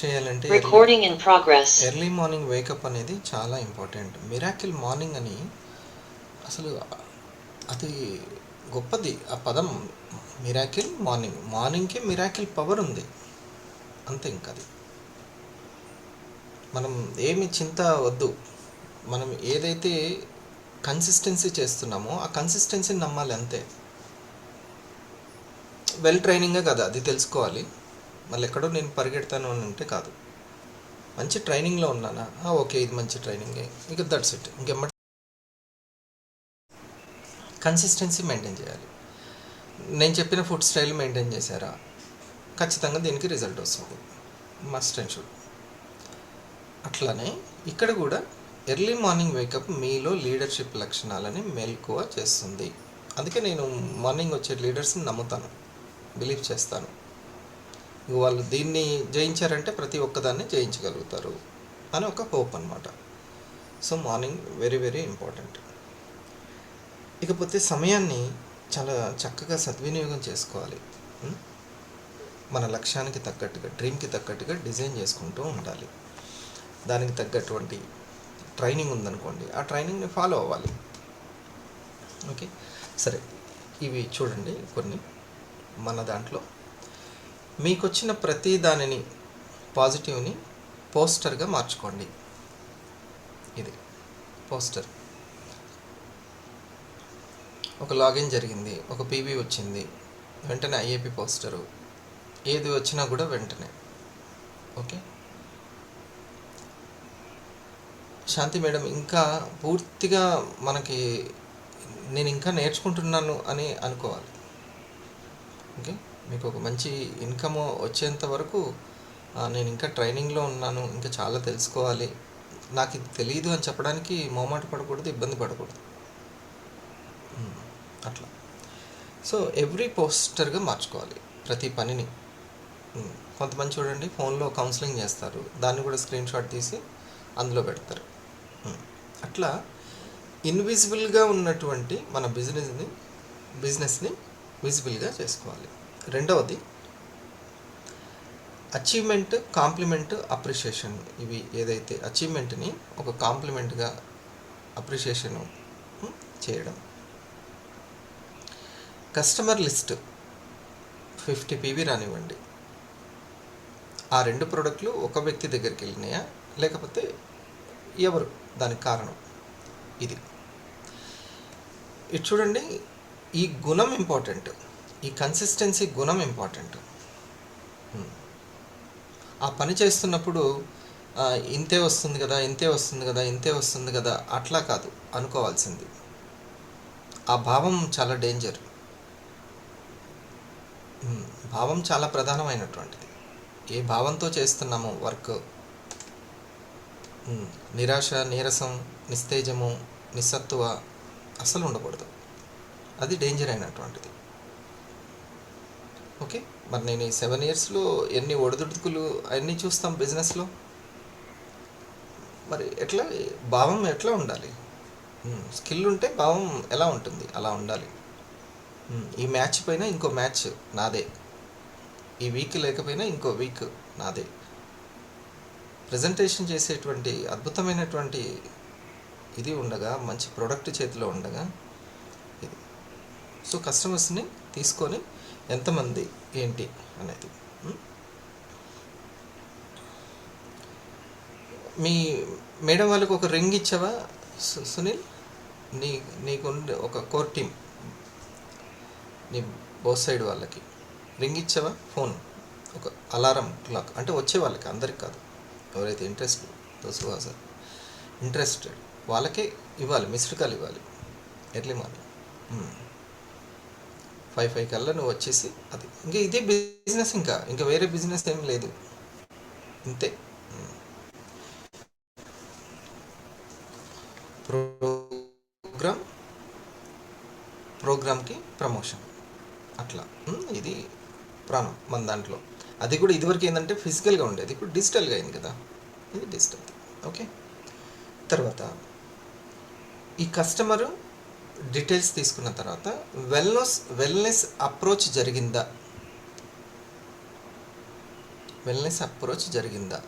చేయాలంటే Recording in progress. Early morning wake up అనేది చాలా ఇంపార్టెంట్. మిరాకిల్ మార్నింగ్ అని అసలు అది గొప్పది ఆ పదం. మిరాకిల్ మార్నింగ్, మార్నింగ్కి మిరాకిల్ పవర్ ఉంది అంతే. ఇంకా అది మనం ఏమి చింత వద్దు. మనం ఏదైతే కన్సిస్టెన్సీ చేస్తున్నామో ఆ కన్సిస్టెన్సీని నమ్మాలి అంతే. వెల్ ట్రైనింగే కదా అది తెలుసుకోవాలి. మళ్ళీ ఎక్కడో నేను పరిగెడతాను అని అంటే కాదు. మంచి ట్రైనింగ్లో ఉన్నానా, ఓకే ఇది మంచి ట్రైనింగే, ఇక దట్స్ ఇట్. ఇంకెమ్మ కన్సిస్టెన్సీ మెయింటైన్ చేయాలి. నేను చెప్పిన ఫుడ్ స్టైల్ మెయింటైన్ చేశారా, ఖచ్చితంగా దీనికి రిజల్ట్ వస్తుంది. Must and should. అట్లానే ఇక్కడ కూడా ఎర్లీ మార్నింగ్ వేకప్ మీలో లీడర్షిప్ లక్షణాలని మెలకువ చేస్తుంది. అందుకే నేను మార్నింగ్ వచ్చే లీడర్స్ని నమ్ముతాను, బిలీవ్ చేస్తాను. వాళ్ళు దీన్ని జయించారంటే ప్రతి ఒక్కదాన్ని జయించగలుగుతారు అని ఒక హోప్ అనమాట. So morning very very important. ఇకపోతే సమయాన్ని చాలా చక్కగా సద్వినియోగం చేసుకోవాలి. మన లక్ష్యానికి తగ్గట్టుగా, డ్రీమ్కి తగ్గట్టుగా డిజైన్ చేసుకుంటూ ఉండాలి. దానికి తగ్గటువంటి ట్రైనింగ్ ఉందనుకోండి, ఆ ట్రైనింగ్ని ఫాలో అవ్వాలి. ఓకే, సరే. ఇవి చూడండి కొన్ని మన దాంట్లో. మీకు వచ్చిన ప్రతి దానిని పాజిటివ్ని పోస్టర్గా మార్చుకోండి. ఇది పోస్టర్. ఒక లాగిన్ జరిగింది, ఒక పీబీ వచ్చింది, వెంటనే ఐఏపీ పోస్టరు. ఏది వచ్చినా కూడా వెంటనే. ఓకే, శాంతి మేడం ఇంకా పూర్తిగా మనకి నేను ఇంకా నేర్చుకుంటున్నాను అని అనుకోవాలి. ఓకే, మీకు ఒక మంచి ఇన్కమ్ వచ్చేంత వరకు నేను ఇంకా ట్రైనింగ్లో ఉన్నాను, ఇంకా చాలా తెలుసుకోవాలి, నాకు ఇది తెలియదు అని చెప్పడానికి మొహమాట పడకూడదు, ఇబ్బంది పడకూడదు. అట్లా. సో ఎవ్రీ పోస్టర్గా మార్చుకోవాలి ప్రతి పనిని. కొంతమంది చూడండి ఫోన్లో కౌన్సిలింగ్ చేస్తారు, దాన్ని కూడా స్క్రీన్ షాట్ తీసి అందులో పెడతారు. అట్లా ఇన్విజిబుల్గా ఉన్నటువంటి మన బిజినెస్ని విజిబుల్గా చేసుకోవాలి. రెండవది అచీవ్మెంట్, కాంప్లిమెంట్, అప్రిషియేషన్. ఇవి ఏదైతే అచీవ్మెంట్ని ఒక కాంప్లిమెంట్గా అప్రిషియేషన్ చేయడం. కస్టమర్ లిస్ట్ 50 పీవీ రానివ్వండి, ఆ 2 ప్రోడక్ట్లు ఒక వ్యక్తి దగ్గరికి వెళ్ళినాయా, లేకపోతే ఎవరు దానికి కారణం, ఇది చూడండి. ఈ గుణం ఇంపార్టెంట్, ఈ కన్సిస్టెన్సీ గుణం ఇంపార్టెంట్. ఆ పని చేస్తున్నప్పుడు ఇంతే వస్తుంది కదా, ఇంతే వస్తుంది కదా, ఇంతే వస్తుంది కదా, అట్లా కాదు అనుకోవాల్సింది. ఆ భావం చాలా డేంజర్. భావం చాలా ప్రధానమైనటువంటిది. ఏ భావంతో చేస్తున్నామో వర్క్, నిరాశ, నీరసం, నిస్తేజము, నిస్సత్తువ అసలు ఉండకూడదు. అది డేంజర్ అయినటువంటిది. ఓకే, మరి నేను ఈ 7 ఇయర్స్లో ఎన్ని ఒడిదుడుకులు అన్నీ చూస్తాం బిజినెస్లో. మరి ఎట్లా భావం ఎట్లా ఉండాలి? స్కిల్ ఉంటే భావం ఎలా ఉంటుంది, అలా ఉండాలి. ఈ మ్యాచ్ పైన ఇంకో మ్యాచ్ నాదే, ఈ వీక్ లేకపోయినా ఇంకో వీక్ నాదే. ప్రజెంటేషన్ చేసేటువంటి అద్భుతమైనటువంటి ఇది ఉండగా, మంచి ప్రోడక్ట్ చేతిలో ఉండగా ఇది. సో కస్టమర్స్ని తీసుకొని ఎంతమంది ఏంటి అనేది. మీ మేడం వాళ్ళకి ఒక రింగ్ ఇచ్చావా సునీల్? నీకు ఒక కోర్ టీమ్, నీ బోత్ సైడ్ వాళ్ళకి రింగ్ ఇచ్చావా? ఫోన్, ఒక అలారం క్లాక్, అంటే వచ్చే వాళ్ళకి, అందరికి కాదు, ఎవరైతే ఇంట్రెస్టెడ్ వాళ్ళకే ఇవ్వాలి, మిస్డ్ కాల్ ఇవ్వాలి ఎర్లీ మార్నింగ్ 5 కల్లా నువ్వు వచ్చేసి. అది ఇంకా ఇదే బిజినెస్, ఇంకా వేరే బిజినెస్ ఏం లేదు, ఇంతే. ప్రోగ్రామ్కి ప్రమోషన్, అట్లా. ఇది ప్రాణం మన దాంట్లో. అది కూడా ఇదివరకు ఏంటంటే ఫిజికల్గా ఉండేది, ఇప్పుడు డిజిటల్గా అయింది కదా, ఇది డిజిటల్. ఓకే, తర్వాత ఈ కస్టమరు డీటెయిల్స్ తీసుకున్న తర్వాత వెల్నెస్ అప్రోచ్ జరిగిందా, వెల్నెస్ అప్రోచ్ జరిగిందా?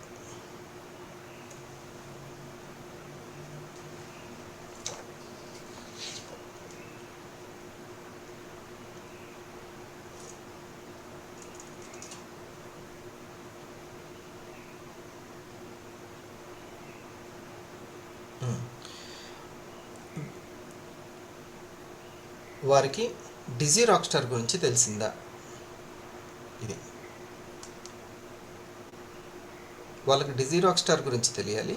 వారికి డిజీ రాక్ స్టార్ గురించి తెలిసిందా? ఇది వాళ్ళకి డిజీ రాక్ స్టార్ గురించి తెలియాలి,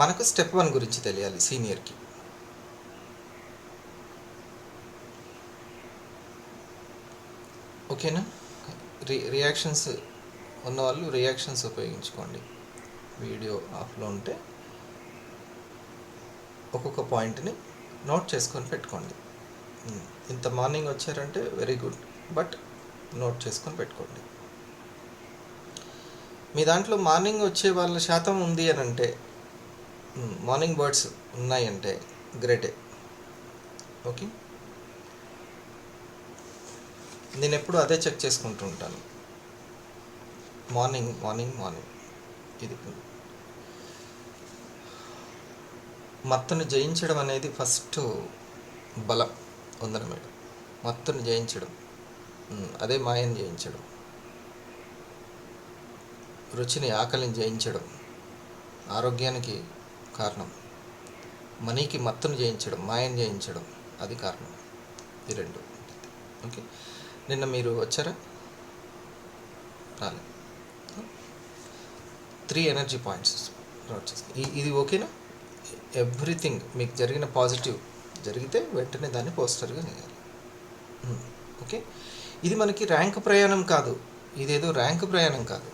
మనకు స్టెప్ 1 గురించి తెలియాలి సీనియర్కి. ఓకేనా? రియాక్షన్స్ ఉన్నవాళ్ళు రియాక్షన్స్ ఉపయోగించుకోండి. వీడియో ఆఫ్లో ఉంటే ఒక్కొక్క పాయింట్ని నోట్ చేసుకొని పెట్టుకోండి. ఇంత మార్నింగ్ వచ్చారంటే వెరీ గుడ్, బట్ నోట్ చేసుకొని పెట్టుకోండి. మీ దాంట్లో మార్నింగ్ వచ్చే వాళ్ళ శాతం ఉంది అని అంటే, మార్నింగ్ బర్డ్స్ ఉన్నాయంటే గ్రేటే. ఓకే, నేను ఎప్పుడు అదే చెక్ చేసుకుంటూ ఉంటాను. మార్నింగ్ మార్నింగ్ మార్నింగ్ ఇది మత్తును జయించడం అనేది ఫస్ట్ బలం. వందన మేడం, మత్తును జయించడం, అదే మాయను జయించడం, రుచిని ఆకలిని జయించడం, ఆరోగ్యానికి కారణం. మనీకి మత్తును జయించడం, మాయను జయించడం, అది కారణం. ఈ రెండు. ఓకే, నిన్న మీరు వచ్చారా? రాలేదు. 3 ఎనర్జీ పాయింట్స్ నోట్ చేసుకో. ఇది ఓకేనా? ఎవ్రీథింగ్ మీకు జరిగిన పాజిటివ్ జరిగితే వెంటనే దాన్ని పోస్టర్గా నేయాలి. ఓకే, ఇది మనకి ర్యాంక్ ప్రయాణం కాదు, ఇదేదో ర్యాంక్ ప్రయాణం కాదు.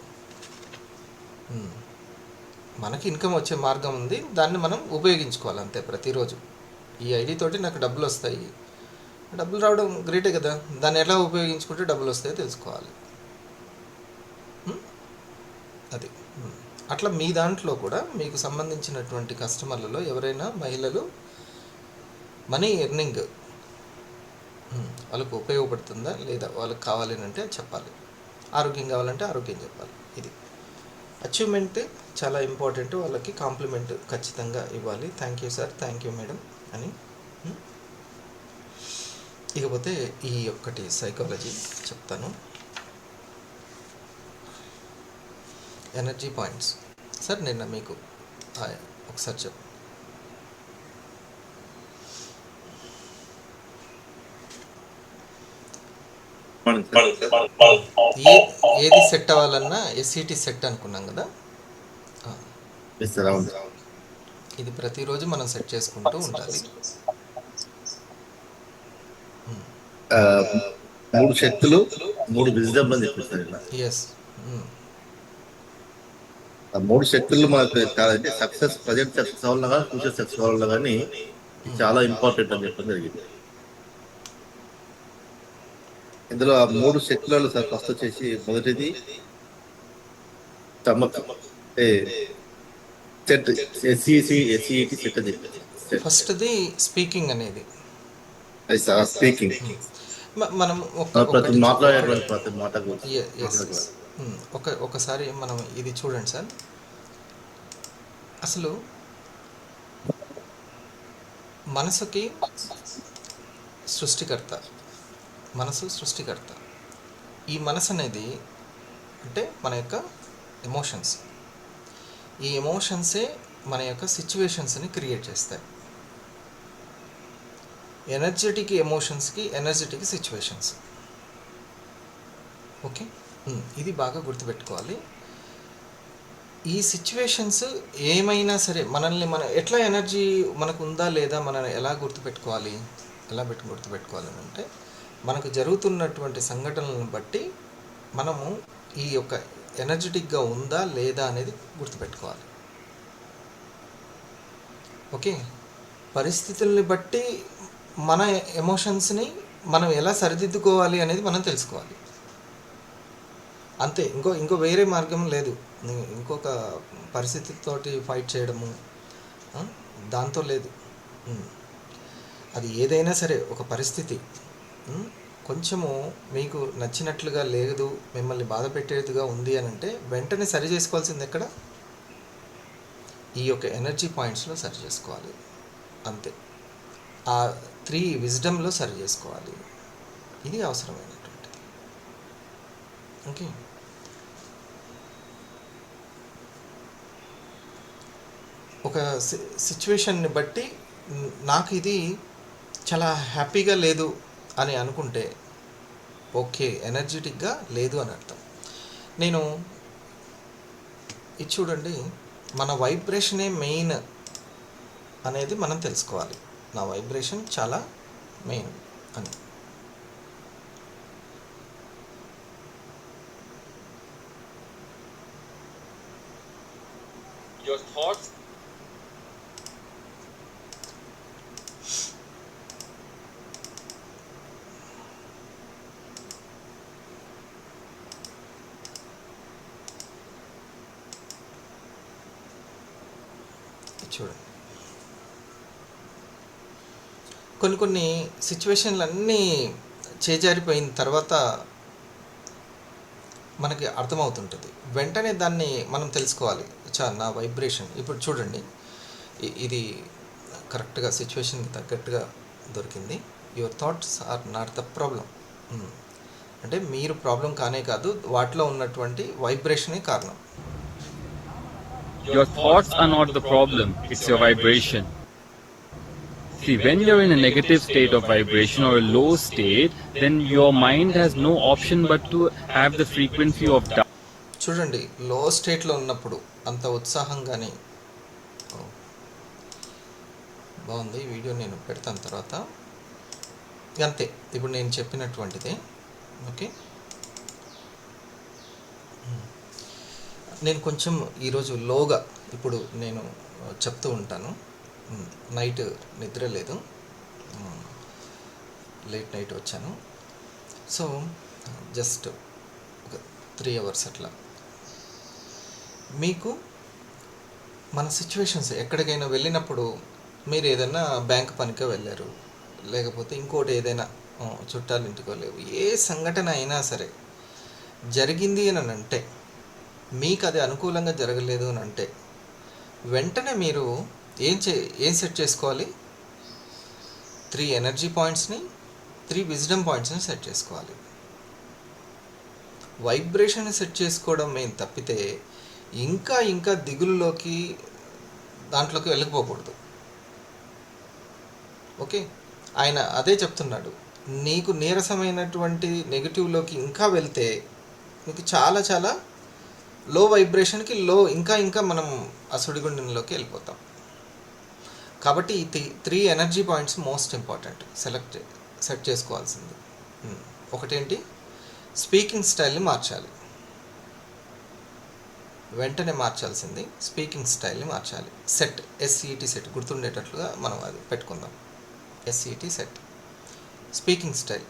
మనకి ఇన్కమ్ వచ్చే మార్గం ఉంది, దాన్ని మనం ఉపయోగించుకోవాలి అంతే. ప్రతిరోజు ఈ ఐడి తోటి నాకు డబ్బులు వస్తాయి, డబ్బులు రావడం గ్రేటే కదా, దాన్ని ఎలా ఉపయోగించుకుంటే డబ్బులు వస్తాయో తెలుసుకోవాలి. అది అట్లా మీ దాంట్లో కూడా మీకు సంబంధించినటువంటి కస్టమర్లలో ఎవరైనా మహిళలు మనీ ఎర్నింగ్ వాళ్ళకు ఉపయోగపడుతుందా లేదా, వాళ్ళకి కావాలి అంటే చెప్పాలి. ఆరోగ్యం కావాలంటే ఆరోగ్యం చెప్పాలి. ఇది అచీవ్మెంట్ చాలా ఇంపార్టెంట్. వాళ్ళకి కాంప్లిమెంట్ ఖచ్చితంగా ఇవ్వాలి. Thank you sir, thank you madam అని. ఇకపోతే ఈ ఒక్కటి సైకాలజీ చెప్తాను. ఎనర్జీ పాయింట్స్ సార్, నిన్న మీకు ఒకసారి చెప్పు. ఏది సెట్ అవ్వాలన్నా ఎస్ఈటి సెట్ అనుకున్నాం కదా, ఇది ప్రతిరోజు మనం సెట్ చేసుకుంటూ ఉండాలి. 3 శక్తులు 3 విజ్డమ్ అని చెప్పేసారు ఇలా. ఎస్, ఆ 3 శక్తులు మనకు అంటే సక్సెస్, ప్రజెంట్ సక్సెస్ అవ్వాలన్నా కానీ ఫ్యూచర్ సక్సెస్ అవ్వాలన్నా కానీ చాలా ఇంపార్టెంట్ అని చెప్పడం జరిగింది. ఇందులో ఆ 3 శక్తులలో సార్ ఫస్ట్ వచ్చేసి మొదటిది స్టమక్, సెట్ ఎస్ఈటి సెట్ అని చెప్పేసి. ఫస్ట్ది స్పీకింగ్ అనేది, స్పీకింగ్. మనం మాట్లాడేటువంటి ప్రతి మాట గురించి. ఒకసారి మనం ఇది చూడండి సార్. అసలు మనసుకి సృష్టికర్త, మనసు సృష్టికర్త. ఈ మనసు అనేది అంటే మన యొక్క ఎమోషన్స్. ఈ ఎమోషన్సే మన యొక్క సిచ్యువేషన్స్ని క్రియేట్ చేస్తాయి. ఎనర్జెటిక్ ఎమోషన్స్కి ఎనర్జెటిక్ సిచ్యువేషన్స్. ఓకే, ఇది బాగా గుర్తుపెట్టుకోవాలి. ఈ సిచ్యువేషన్స్ ఏమైనా సరే మనల్ని ఎట్లా ఎనర్జీ మనకు ఉందా లేదా మనం ఎలా గుర్తుపెట్టుకోవాలి అంటే మనకు జరుగుతున్నటువంటి సంఘటనలను బట్టి మనము ఈ యొక్క ఎనర్జెటిక్గా ఉందా లేదా అనేది గుర్తుపెట్టుకోవాలి. ఓకే, పరిస్థితుల్ని బట్టి మన ఎమోషన్స్ని మనం ఎలా సరిదిద్దుకోవాలి అనేది మనం తెలుసుకోవాలి అంతే. ఇంకో వేరే మార్గం లేదు. ఇంకొక పరిస్థితితోటి ఫైట్ చేయడము దాంతో లేదు. అది ఏదైనా సరే ఒక పరిస్థితి కొంచెము మీకు నచ్చినట్లుగా లేదు, మిమ్మల్ని బాధ పెట్టేదిగా ఉంది అని అంటే వెంటనే సరి చేసుకోవాల్సింది ఎక్కడ? ఈ యొక్క ఎనర్జీ పాయింట్స్లో సరి చేసుకోవాలి, అంతే. ఆ 3 విజ్డమ్లో సరి చేసుకోవాలి. ఇది అవసరమైనటువంటిది. ఓకే, ఒక సిచ్యువేషన్ని బట్టి నాకు ఇది చాలా హ్యాపీగా లేదు అని అనుకుంటే ఓకే, ఎనర్జెటిక్గా లేదు అని అర్థం. నేను ఇది చూడండి, మన వైబ్రేషనే మెయిన్ అనేది మనం తెలుసుకోవాలి. నా వైబ్రేషన్ చాలా మెయిన్ అని. Your thoughts చూడండి, కొన్ని సిచ్యువేషన్లు అన్నీ చేజారిపోయిన తర్వాత మనకి అర్థమవుతుంటుంది. వెంటనే దాన్ని మనం తెలుసుకోవాలి. నా వైబ్రేషన్ ఇప్పుడు చూడండి, ఇది కరెక్ట్గా సిచ్యువేషన్కి తగ్గట్టుగా దొరికింది. Your thoughts are not the problem. అంటే మీరు ప్రాబ్లం కానే కాదు, వాటిలో ఉన్నటువంటి వైబ్రేషనే కారణం. Your thoughts are not the problem, it's your vibration. See, when you're in a negative state of vibration or a low state, then your mind has no option but to have the frequency of doubt. చూడండి, లో స్టేట్లో ఉన్నప్పుడు అంత ఉత్సాహంగానే బాగుంది. ఈ video నేను పెడతాను తర్వాత. అంతే, ఇప్పుడు నేను చెప్పినటువంటిదే. ఓకే, నేను కొంచెం ఈరోజు లోగా ఇప్పుడు నేను చెప్తూ ఉంటాను. నైట్ నిద్ర లేదు, లేట్ నైట్ వచ్చాను. సో జస్ట్ ఒక 3 hours అట్లా మీకు మన సిచ్యువేషన్స్ ఎక్కడికైనా వెళ్ళినప్పుడు, మీరు ఏదైనా బ్యాంక్ పనికో వెళ్ళారు, లేకపోతే ఇంకోటి ఏదైనా చుట్టాలు ఇంటికో లేవు, ఏ సంఘటన అయినా సరే జరిగింది అని అంటే, మీకు అది అనుకూలంగా జరగలేదు అని అంటే, వెంటనే మీరు ఏం సెట్ చేసుకోవాలి? 3 ఎనర్జీ పాయింట్స్ని, 3 విజ్డమ్ పాయింట్స్ని సెట్ చేసుకోవాలి. వైబ్రేషన్ సెట్ చేసుకోవడం మెయిన్ తప్పితే ఇంకా దిగులులోకి దాంట్లోకి వెళ్ళకపోకూడదు. ఓకే, ఆయన అదే చెప్తున్నాడు. నీకు నీరసమైనటువంటి నెగిటివ్లోకి ఇంకా వెళ్తే నీకు చాలా చాలా లో వైబ్రేషన్కి ఇంకా మనం అసుడిగుండంలోకి వెళ్ళిపోతాం. కాబట్టి ఈ 3 energy points most important set చేసుకోవాల్సింది. ఒకటేంటి? స్పీకింగ్ స్టైల్ని మార్చాలి. వెంటనే మార్చాల్సింది స్పీకింగ్ స్టైల్ని మార్చాలి. SET సెట్ గుర్తుండేటట్లుగా మనం అది పెట్టుకుందాం. SET set, speaking style.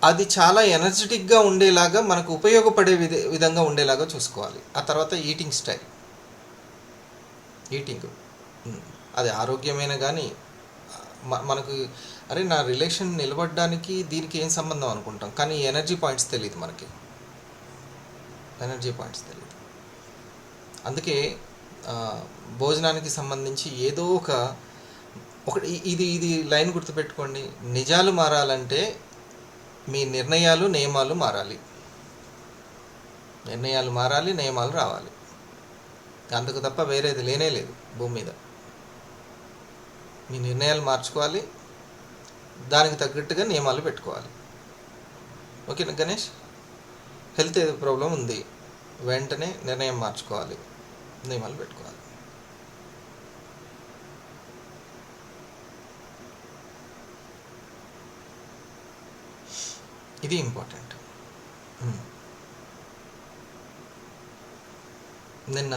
అది చాలా ఎనర్జెటిక్గా ఉండేలాగా, మనకు ఉపయోగపడే విధంగా ఉండేలాగా చూసుకోవాలి. ఆ తర్వాత ఈటింగ్ స్టైల్. అది ఆరోగ్యమైన కానీ మనకు అరే నా రిలేషన్ నిలబడడానికి దీనికి ఏం సంబంధం అనుకుంటాం, కానీ ఎనర్జీ పాయింట్స్ తెలియదు మనకి. అందుకే భోజనానికి సంబంధించి ఏదో ఒకటి ఇది లైన్ గుర్తుపెట్టుకోండి. నిజాలు మారాలంటే మీ నిర్ణయాలు నియమాలు మారాలి. నిర్ణయాలు మారాలి, నియమాలు రావాలి. అందుకు తప్ప వేరేది లేనే లేదు భూమి మీద. మీ నిర్ణయాలు మార్చుకోవాలి, దానికి తగ్గట్టుగా నియమాలు పెట్టుకోవాలి. ఓకేనా గణేష్? హెల్త్ ఏదో ప్రాబ్లం ఉంది, వెంటనే నిర్ణయం మార్చుకోవాలి, నియమాలు పెట్టుకోవాలి. ఇది ఇంపార్టెంట్. నిన్న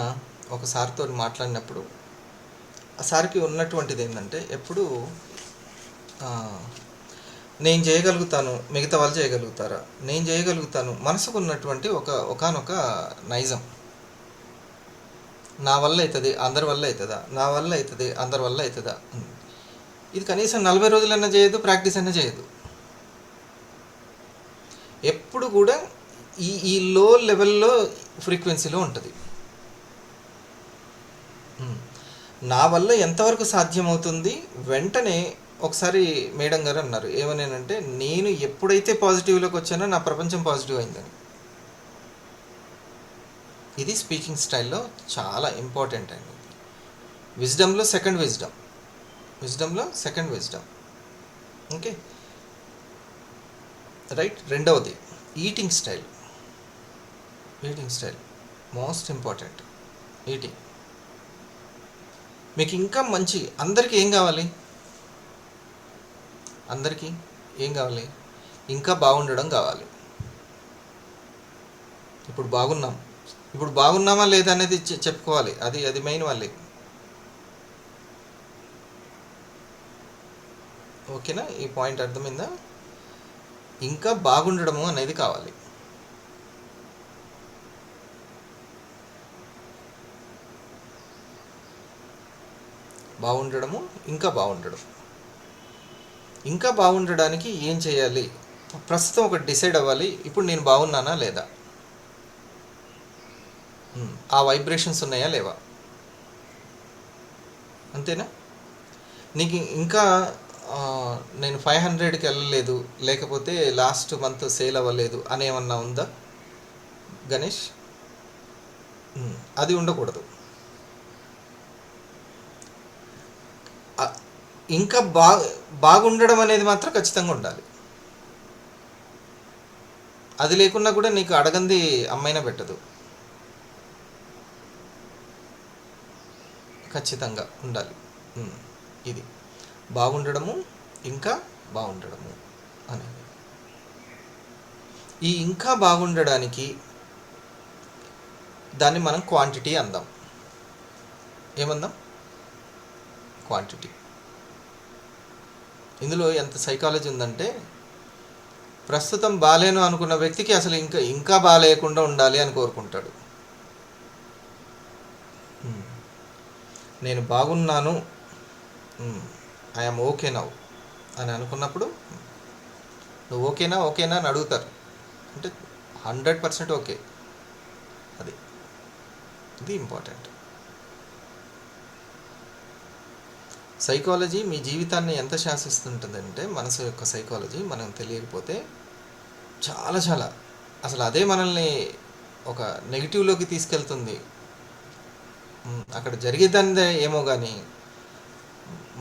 ఒక సార్తో మాట్లాడినప్పుడు ఆ సార్కి ఉన్నటువంటిది ఏంటంటే, ఎప్పుడు నేను చేయగలుగుతాను, మిగతా వాళ్ళు చేయగలుగుతారా, నేను చేయగలుగుతాను, మనసుకు ఉన్నటువంటి ఒకానొక నైజం. నా వల్ల అవుతుంది, అందరి వల్ల అవుతుందా, నా వల్ల అవుతుంది, అందరి వల్ల అవుతుందా. ఇది కనీసం 40 రోజులన్నా చేయదు, ప్రాక్టీస్ అయినా చేయదు. ఎప్పుడు కూడా ఈ లో లెవెల్లో ఫ్రీక్వెన్సీలో ఉంటుంది. నా వల్ల ఎంతవరకు సాధ్యమవుతుంది, వెంటనే ఒకసారి మేడం గారు అన్నారు ఏమనేనంటే, నేను ఎప్పుడైతే పాజిటివ్లోకి వచ్చానో నా ప్రపంచం పాజిటివ్ అయిందని. ఇది స్పీకింగ్ స్టైల్లో చాలా ఇంపార్టెంట్ అండి. విజ్డమ్లో సెకండ్ విజ్డమ్. Okay right. రెండవది eating style most important. Eating మీకు ఇంకా మంచి, అందరికీ ఏం కావాలి, ఇంకా బాగుండడం కావాలి. ఇప్పుడు బాగున్నామా లేదా అనేది చెప్పుకోవాలి. అది మెయిన్ వాళ్ళే. ఓకేనా, ఈ పాయింట్ అర్థమైందా? ఇంకా బాగుండడము అనేది కావాలి. ఇంకా బాగుండడానికి ఏం చేయాలి? ప్రస్తుతం ఒకటి డిసైడ్ అవ్వాలి, ఇప్పుడు నేను బాగున్నానా లేదా, ఆ వైబ్రేషన్స్ ఉన్నాయా లేవా, అంతేనా? నీకు ఇంకా నేను 500కి వెళ్ళలేదు, లేకపోతే లాస్ట్ మంత్ సేల్ అవ్వలేదు అనేమన్నా ఉందా గణేష్? అది ఉండకూడదు. ఇంకా బాగుండడం అనేది మాత్రం ఖచ్చితంగా ఉండాలి. అది లేకున్నా కూడా నీకు అడగంది అమ్మైనా పెట్టదు. ఖచ్చితంగా ఉండాలి. ఇది బాగుండడము, ఇంకా బాగుండడము అనేది. ఈ ఇంకా బాగుండడానికి దాన్ని మనం క్వాంటిటీ అందాం. ఏమందాం? క్వాంటిటీ. ఇందులో ఎంత సైకాలజీ ఉందంటే, ప్రస్తుతం బాలేను అనుకున్న వ్యక్తికి అసలు ఇంకా బాలేయకుండా ఉండాలి అని కోరుకుంటాడు. నేను బాగున్నాను, ఐఎమ్ ఓకే నౌ అని అనుకున్నప్పుడు, నువ్వు ఓకేనా అని అడుగుతారు. అంటే 100% ఓకే. ఇది ఇంపార్టెంట్. సైకాలజీ మీ జీవితాన్ని ఎంత శాసిస్తుంటుందంటే, మనసు యొక్క సైకాలజీ మనం తెలియకపోతే చాలా అసలు అదే మనల్ని ఒక నెగిటివ్లోకి తీసుకెళ్తుంది. అక్కడ జరిగేదానిదే ఏమో కానీ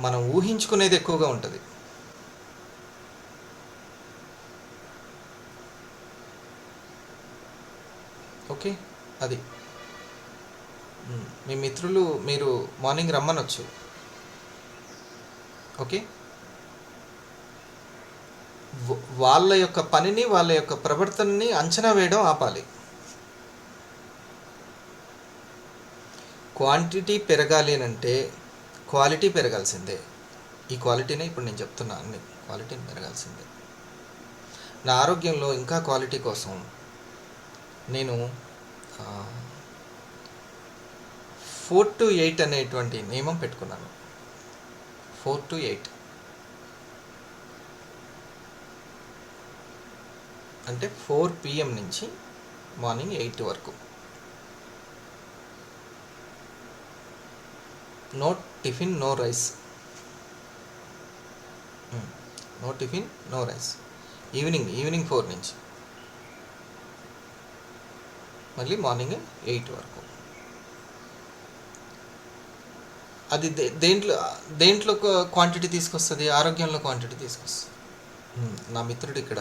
మనం ఊహించుకునేది ఎక్కువగా ఉంటుంది. ఓకే, అది మీ మిత్రులు మీరు మార్నింగ్ రమ్మనొచ్చు. ఓకే, వాళ్ళ యొక్క పనిని, వాళ్ళ యొక్క ప్రవర్తనని అంచనా వేయడం ఆపాలి. క్వాంటిటీ పెరగాలి అని అంటే క్వాలిటీ పెరగాల్సిందే. ఈ క్వాలిటీనే ఇప్పుడు నేను చెప్తున్నా, అన్ని క్వాలిటీని పెరగాల్సిందే. నా ఆరోగ్యంలో ఇంకా క్వాలిటీ కోసం నేను 4 to 8 అనేటువంటి నియమం పెట్టుకున్నాను. 4 to 8 అంటే 4 PM నుంచి మార్నింగ్ 8 వరకు. No tiffin, no rice. No tiffin, no rice. Evening 4 నుంచి మళ్ళీ మార్నింగ్ 8 వరకు. అది దేంట్లో క్వాంటిటీ తీసుకొస్తుంది? ఆరోగ్యంలో క్వాంటిటీ తీసుకొస్తుంది. నా మిత్రుడు ఇక్కడ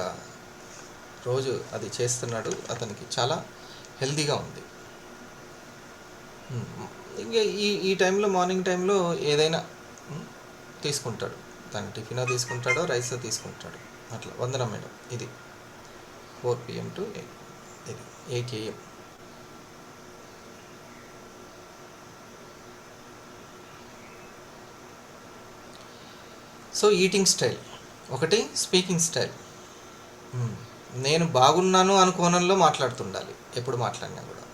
రోజు అది చేస్తున్నాడు, అతనికి చాలా హెల్తీగా ఉంది. ఇంకా ఈ టైంలో, మార్నింగ్ టైంలో ఏదైనా తీసుకుంటాడు. తను టిఫినో తీసుకుంటాడో, రైసో తీసుకుంటాడు. అట్లా వందనం మేడం. ఇది 4 PM to 8 AM. So eating style ఒకటి, స్పీకింగ్ స్టైల్. నేను బాగున్నాను అను కోణంలో మాట్లాడుతుండాలి ఎప్పుడు మాట్లాడినా కూడా.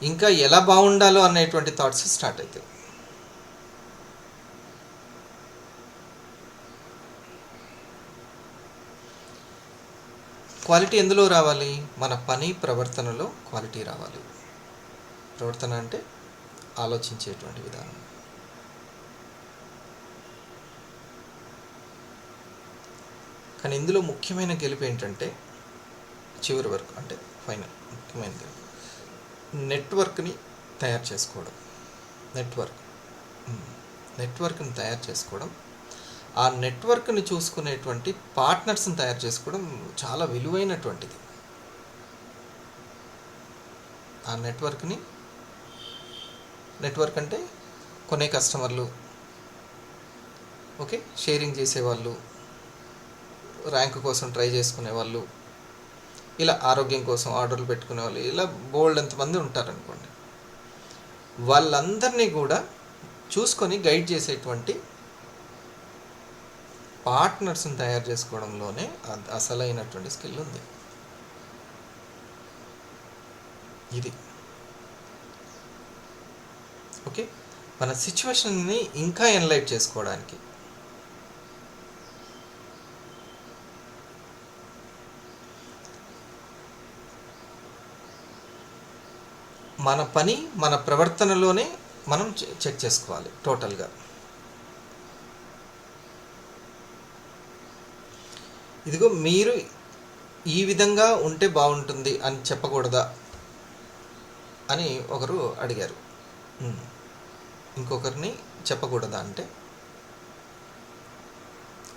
ఇంకా ఎలా బాగుండాలో అనేటువంటి థాట్స్ స్టార్ట్ అవుతాయి. క్వాలిటీ ఎందులో రావాలి? మన పని ప్రవర్తనలో క్వాలిటీ రావాలి. ప్రవర్తన అంటే ఆలోచించేటువంటి విధానం. కానీ ఇందులో ముఖ్యమైన గెలుపు ఏంటంటే చివరి వరకు, అంటే ఫైనల్ ముఖ్యమైన గెలుపు నెట్వర్క్ని తయారు చేసుకోవడం. నెట్వర్క్ని తయారు చేసుకోవడం, ఆ నెట్వర్క్ని చూసుకునేటువంటి పార్ట్నర్స్ని తయారు చేసుకోవడం చాలా విలువైనటువంటిది. ఆ నెట్వర్క్ అంటే కొనే కస్టమర్లు, ఓకే, షేరింగ్ చేసేవాళ్ళు, ర్యాంక్ కోసం ట్రై చేసుకునే వాళ్ళు, ఇలా ఆరోగ్యం కోసం ఆర్డర్లు పెట్టుకునే వాళ్ళు, ఇలా బోల్డ్ ఎంతమంది ఉంటారనుకోండి. వాళ్ళందరినీ కూడా చూసుకొని గైడ్ చేసేటువంటి పార్ట్నర్స్ని తయారు చేసుకోవడంలోనే అసలైనటువంటి స్కిల్ ఉంది. ఇది ఓకే, మన సిచ్యువేషన్ని ఇంకా ఎన్లైట్ చేసుకోవడానికి. మన పని మన ప్రవర్తనలోనే మనం చెక్ చేసుకోవాలి టోటల్గా. ఇదిగో మీరు ఈ విధంగా ఉంటే బాగుంటుంది అని చెప్పకూడదా అని ఒకరు అడిగారు. ఇంకొకరిని చెప్పకూడదా అంటే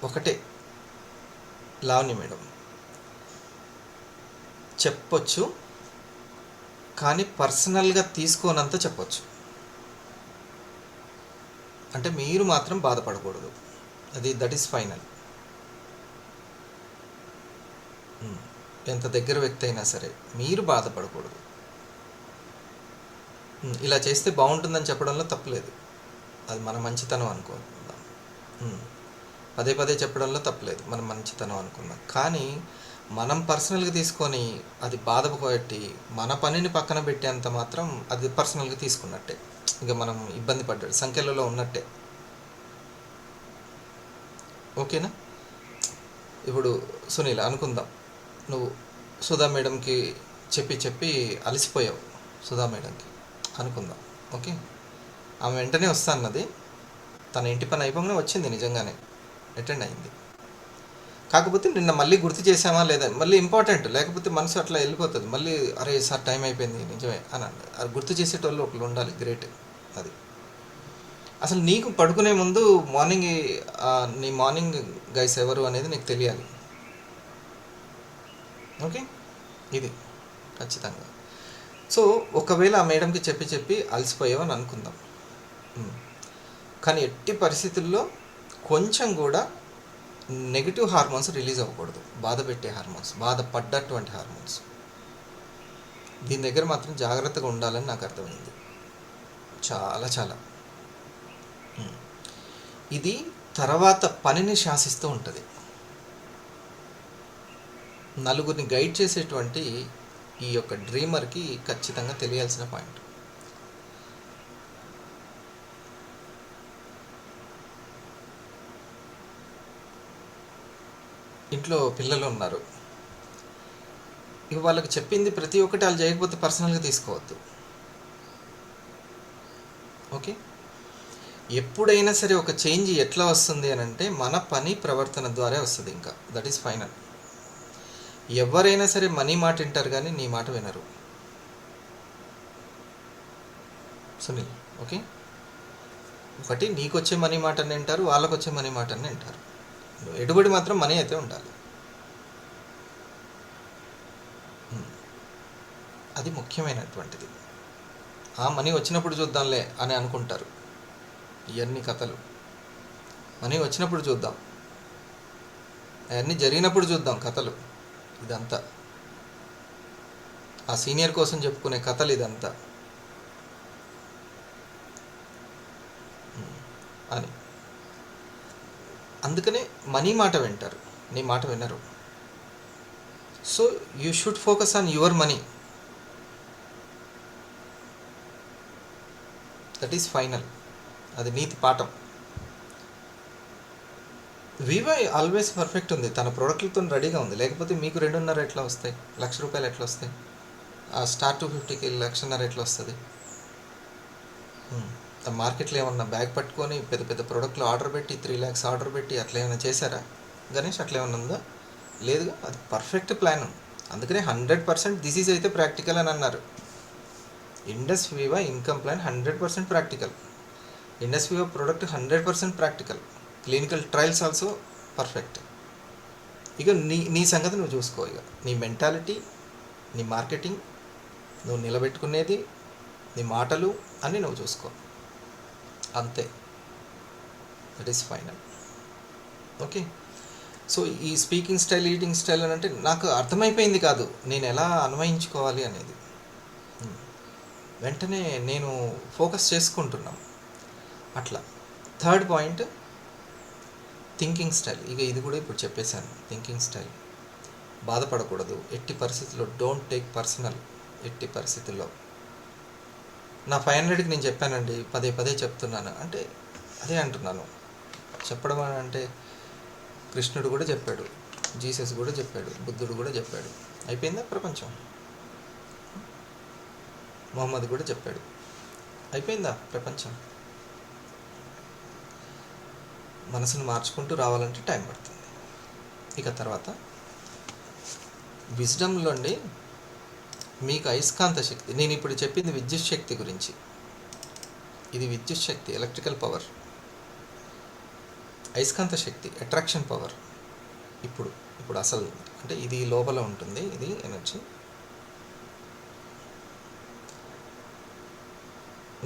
ఒకటే, లావణ్య మేడం చెప్పొచ్చు, కానీ పర్సనల్గా తీసుకోనంత చెప్పొచ్చు. అంటే మీరు మాత్రం బాధపడకూడదు. That is final. ఎంత దగ్గర వ్యక్తి అయినా సరే మీరు బాధపడకూడదు. ఇలా చేస్తే బాగుంటుందని చెప్పడంలో తప్పులేదు, అది మన మంచితనం అనుకుందాం. పదే పదే చెప్పడంలో తప్పులేదు, మన మంచితనం అనుకుందాం. కానీ మనం పర్సనల్గా తీసుకొని అది బాధపట్టి మన పనిని పక్కన పెట్టేంత మాత్రం అది పర్సనల్గా తీసుకున్నట్టే, ఇక మనం ఇబ్బంది పడ్డాడు సంఖ్యలలో ఉన్నట్టే. ఓకేనా? ఇప్పుడు సునీల్ అనుకుందాం, నువ్వు సుధా మేడంకి చెప్పి అలసిపోయావు. సుధా మేడంకి అనుకుందాం, ఓకే, ఆమె వెంటనే వస్తా అన్నది, తన ఇంటి పని అయిపోగానే వచ్చింది, నిజంగానే అటెండ్ అయింది. కాకపోతే నిన్న మళ్ళీ గుర్తు చేసామా లేదా, మళ్ళీ ఇంపార్టెంట్, లేకపోతే మనసు అట్లా వెళ్ళిపోతుంది. మళ్ళీ అరే సార్ టైం అయిపోయింది నిజమే అని అది గుర్తు చేసేటోళ్ళు ఒకళ్ళు ఉండాలి, గ్రేట్. అది అసలు నీకు పడుకునే ముందు మార్నింగ్ నీ మార్నింగ్ గైస్ ఎవరు అనేది నీకు తెలియాలి. ఓకే, ఇది ఖచ్చితంగా. సో ఒకవేళ ఆ మేడంకి చెప్పి అలసిపోయావని అనుకుందాం, కానీ ఎట్టి పరిస్థితుల్లో కొంచెం కూడా నెగిటివ్ హార్మోన్స్ రిలీజ్ అవ్వకూడదు, బాధ పెట్టే హార్మోన్స్, బాధపడ్డటువంటి హార్మోన్స్. దీని దగ్గర మాత్రం జాగ్రత్తగా ఉండాలని నాకు అర్థమైంది, చాలా చాలా. ఇది తర్వాత పనిని శాసిస్తూ ఉంటుంది. నలుగురిని గైడ్ చేసేటువంటి ఈ యొక్క డ్రీమర్కి ఖచ్చితంగా తెలియాల్సిన పాయింట్. ఇంట్లో పిల్లలు ఉన్నారు, ఇక వాళ్ళకి చెప్పింది ప్రతి ఒక్కటి వాళ్ళు చేయకపోతే పర్సనల్గా తీసుకోవద్దు. ఓకే, ఎప్పుడైనా సరే ఒక చేంజ్ ఎట్లా వస్తుంది అని అంటే మన పని ప్రవర్తన ద్వారా వస్తుంది. ఇంకా దట్ ఈస్ ఫైనల్. ఎవరైనా సరే మనీ మాట వింటారు కానీ నీ మాట వినరు సునీల్. ఓకే, ఒకటి నీకు వచ్చే మనీ మాట అని వింటారు, వాళ్ళకు వచ్చే మనీ మాట అని వింటారు. ఎడుబడి మాత్రం మనీ అయితే ఉండాలి, అది ముఖ్యమైనటువంటిది. ఆ మనీ వచ్చినప్పుడు చూద్దాంలే అని అనుకుంటారు. ఇవన్నీ కథలు, మనీ వచ్చినప్పుడు చూద్దాం, అవన్నీ జరిగినప్పుడు చూద్దాం కథలు. ఇదంతా ఆ సీనియర్ కోసం చెప్పుకునే కథలు ఇదంతా అని. అందుకనే మనీ మాట వింటారు, నీ మాట వినరు. So you should focus on your money. That is final, అది నీతి పాఠం. వివో ఆల్వేస్ పర్ఫెక్ట్ ఉంది, తన ప్రోడక్ట్లతో రెడీగా ఉంది. లేకపోతే మీకు 2.5 ఎట్లా వస్తాయి, ₹1,00,000 ఎట్లా వస్తాయి, ఆ స్టార్ 250కి 1,50,000 ఎట్లా వస్తుంది? మార్కెట్లో ఏమన్నా బ్యాగ్ పట్టుకొని పెద్ద పెద్ద ప్రోడక్ట్లు ఆర్డర్ పెట్టి 3 lakhs ఆర్డర్ పెట్టి అట్లా ఏమైనా చేశారా గణేష్? అట్లా ఏమైనా ఉందా? లేదుగా. అది పర్ఫెక్ట్ ప్లాన్. అందుకనే 100% దిస్ అయితే ప్రాక్టికల్ అని అన్నారు. Indus Viva income plan 100% practical. Indus Viva product 100% practical. Clinical trials also perfect. ఇక నీ సంగతి నువ్వు చూసుకో. ఇక నీ మెంటాలిటీ, నీ మార్కెటింగ్, నువ్వు నిలబెట్టుకునేది, నీ మాటలు అన్నీ నువ్వు చూసుకో, అంతే. That is final. Okay. So ఈ స్పీకింగ్ స్టైల్, ఈటింగ్ స్టైల్ అని అంటే నాకు అర్థమైపోయింది కాదు నేను ఎలా అన్వయించుకోవాలి అనేది. వెంటనే నేను ఫోకస్ చేసుకుంటున్నాను అట్లా. Third point thinking style. ఇక ఇది కూడా ఇప్పుడు చెప్పేశాను. థింకింగ్ స్టైల్, బాధపడకూడదు ఎట్టి పరిస్థితుల్లో. డోంట్ టేక్ పర్సనల్ ఎట్టి పరిస్థితుల్లో. నా 500కి నేను చెప్పానండి, పదే చెప్తున్నాను అంటే అదే అంటున్నాను. చెప్పడం అని అంటే కృష్ణుడు కూడా చెప్పాడు, జీసస్ కూడా చెప్పాడు, బుద్ధుడు కూడా చెప్పాడు. అయిపోయిందా ప్రపంచం? మొహమ్మద్ కూడా చెప్పాడు. అయిపోయిందా ప్రపంచం? మనసును మార్చుకుంటూ రావాలంటే టైం పడుతుంది. ఇక తర్వాత విజ్డమ్లోండి మీకు అయస్కాంత శక్తి. నేను ఇప్పుడు చెప్పింది విద్యుత్ శక్తి గురించి. ఇది విద్యుత్ శక్తి, ఎలక్ట్రికల్ పవర్. అయస్కాంత శక్తి, అట్రాక్షన్ పవర్. ఇప్పుడు అసలు అంటే ఇది లోపల ఉంటుంది, ఇది ఎనర్జీ.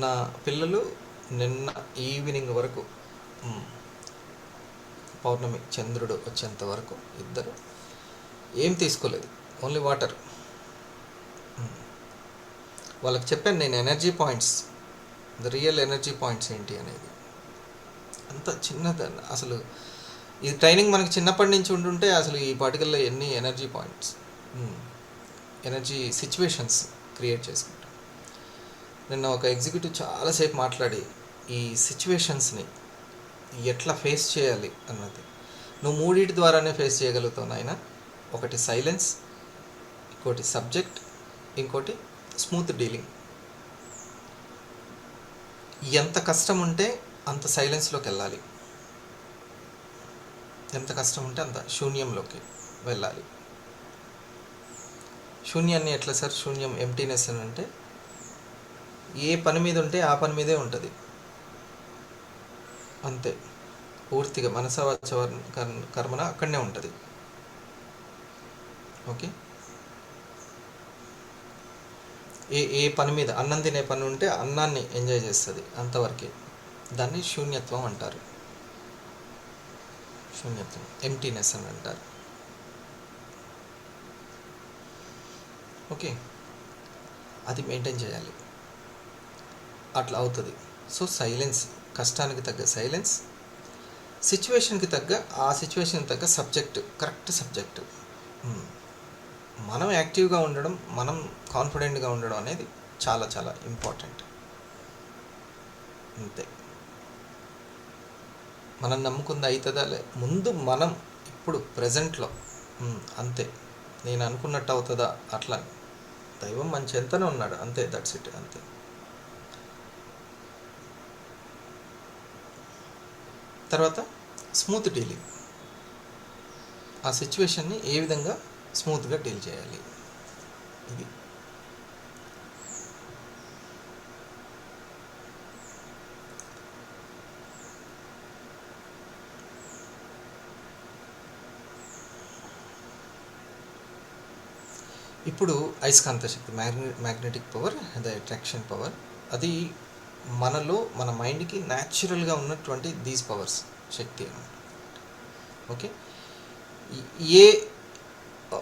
నా పిల్లలు నిన్న ఈవినింగ్ వరకు, పౌర్ణమి చంద్రుడు వచ్చేంత వరకు ఇద్దరు ఏం తీసుకోలేదు, ఓన్లీ వాటర్. వాళ్ళకి చెప్పాను నేను energy points, the real energy points ఏంటి అనేది. అంత చిన్నదన్న అసలు ఈ ట్రైనింగ్ మనకి చిన్నప్పటి నుంచి ఉంటుంటే అసలు ఈ పార్టికల్లో ఎన్ని energy points, energy situations create చేసుకుంటాం. నిన్న ఒక ఎగ్జిక్యూటివ్ చాలాసేపు మాట్లాడి ఈ సిచ్యువేషన్స్ని ఎట్లా ఫేస్ చేయాలి అన్నది. నువ్వు మూడింటి ద్వారానే ఫేస్ చేయగలుగుతావు నాయన. ఒకటి సైలెన్స్, ఇంకోటి సబ్జెక్ట్, ఇంకోటి స్మూత్ డీలింగ్. ఎంత కష్టం ఉంటే అంత సైలెన్స్లోకి వెళ్ళాలి, ఎంత కష్టం ఉంటే అంత శూన్యంలోకి వెళ్ళాలి. శూన్యాన్ని ఎట్లా సార్? శూన్యం, ఎంప్టీనెస్ అని అంటే ఏ పని మీద ఉంటే ఆ పని మీదే ఉంటుంది, అంతే. పూర్తిగా మనస వాచ కర్మన అక్కడనే ఉంటుంది. ఓకే. ఏ పని మీద, అన్నం తినే పని ఉంటే అన్నాన్ని ఎంజాయ్ చేస్తుంది, అంతవరకే. దాన్ని శూన్యత్వం అంటారు. శూన్యత్వం, ఎంప్టీనెస్ అని అంటారు. ఓకే. అది మెయింటైన్ చేయాలి, అట్లా అవుతుంది. సో సైలెన్స్, కష్టానికి తగ్గ సైలెన్స్, సిచ్యువేషన్కి తగ్గ, ఆ సిచ్యువేషన్కి తగ్గ సబ్జెక్ట్, కరెక్ట్ సబ్జెక్ట్. మనం యాక్టివ్గా ఉండడం, మనం కాన్ఫిడెంట్గా ఉండడం అనేది చాలా చాలా ఇంపార్టెంట్, అంతే. మనం నమ్ముకుంది అవుతుందా ముందు మనం ఇప్పుడు ప్రజెంట్లో, అంతే. నేను అనుకున్నట్టు అవుతుందా? అట్లా దైవం మంచి ఎంతనే ఉన్నాడు, అంతే. దట్స్ ఇట్, అంతే. తర్వాత స్మూత్ డీలింగ్. ఆ సిచ్యువేషన్ని ఏ విధంగా స్మూత్గా డీల్ చేయాలి, ఇది. ఇప్పుడు అయస్కాంత శక్తి, magnetic power, the attraction power. అది మనలో, మన మైండ్కి న్యాచురల్గా ఉన్నటువంటి దీస్ పవర్స్, శక్తి అన్నమాట. ఓకే. ఏ